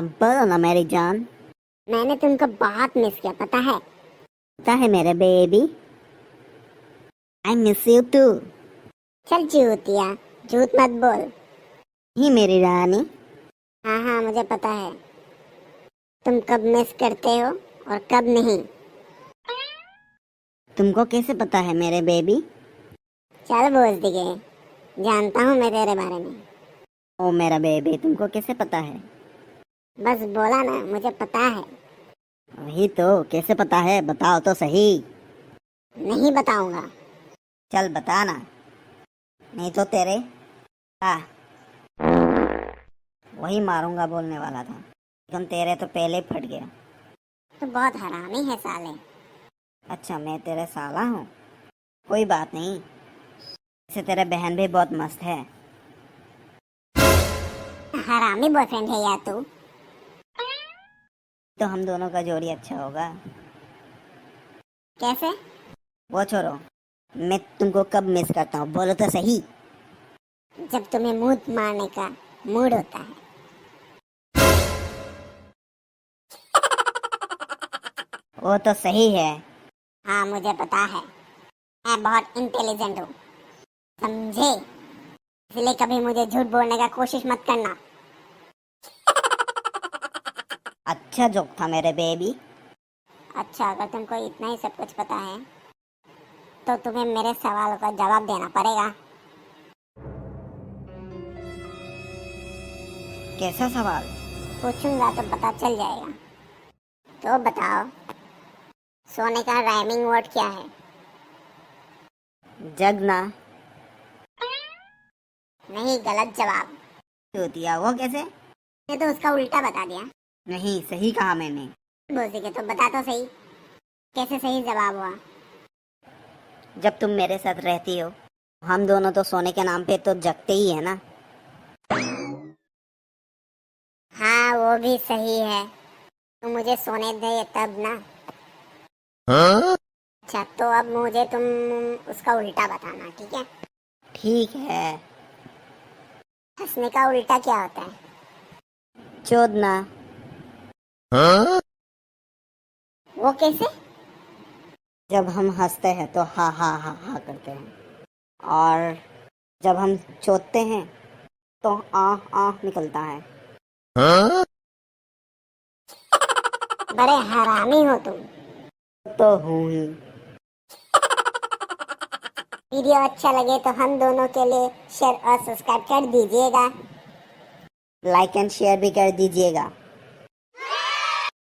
हाँ बोलो ना मेरी जान। मैंने तुमको बहुत मिस किया, पता है। पता है मेरे baby, I miss you too. चल चूतिया, झूठ मत बोल। ही मेरी रानी। हाँ हाँ, मुझे पता है तुम कब मिस करते हो और कब नहीं। तुमको कैसे पता है मेरे बेबी? चल बोल दिए, जानता हूँ मैं तेरे बारे में। ओ मेरा बेबी, तुमको कैसे पता है? बस बोला ना, मुझे पता है। वही तो, कैसे पता है बताओ तो सही। नहीं बताऊंगा। चल बता ना, नहीं तो तेरे वही मारूंगा बोलने वाला था, लेकिन तेरे तो पहले ही फट गया। तू बहुत हरामी है साले। अच्छा मैं तेरे साला हूँ? कोई बात नहीं, वैसे तेरे बहन भी बहुत मस्त है। हरामी बॉयफ्रेंड है यार तू। तो हम दोनों का जोड़ी अच्छा होगा। कैसे? वो छोड़ो, मैं तुमको कब मिस करता हूँ बोलो तो सही। जब तुम्हें मूड मारने का मूड होता है। वो तो सही है। हाँ मुझे पता है, मैं बहुत इंटेलिजेंट हूँ, समझे। इसलिए कभी मुझे झूठ बोलने का कोशिश मत करना। अच्छा जोक था मेरे बेबी। अच्छा, अगर तुमको इतना ही सब कुछ पता है तो तुम्हें मेरे सवालों का जवाब देना पड़ेगा। कैसा सवाल? पूछूंगा तो पता चल जाएगा। तो बताओ, सोने का राइमिंग वर्ड क्या है? जगना। नहीं, गलत जवाब। होती है वो कैसे? मैं तो उसका उल्टा बता दिया। नहीं सही कहा मैंने। बोल सके तो बता तो सही, कैसे सही जवाब हुआ? जब तुम मेरे साथ रहती हो, हम दोनों तो सोने के नाम पे तो जगते ही है ना। हाँ वो भी सही है, तुम मुझे सोने दे तब ना। अच्छा, तो अब मुझे तुम उसका उल्टा बताना, ठीक है? ठीक है। हंसने का उल्टा क्या होता है? चोदना। वो कैसे? जब हम हंसते हैं तो हा हा हा हा करते हैं, और जब हम चोदते हैं तो आ निकलता है। बड़े हरामी हो तुम। तो हूँ ही। वीडियो अच्छा लगे तो हम दोनों के लिए शेयर और सब्सक्राइब कर दीजिएगा। लाइक एंड शेयर भी कर दीजिएगा।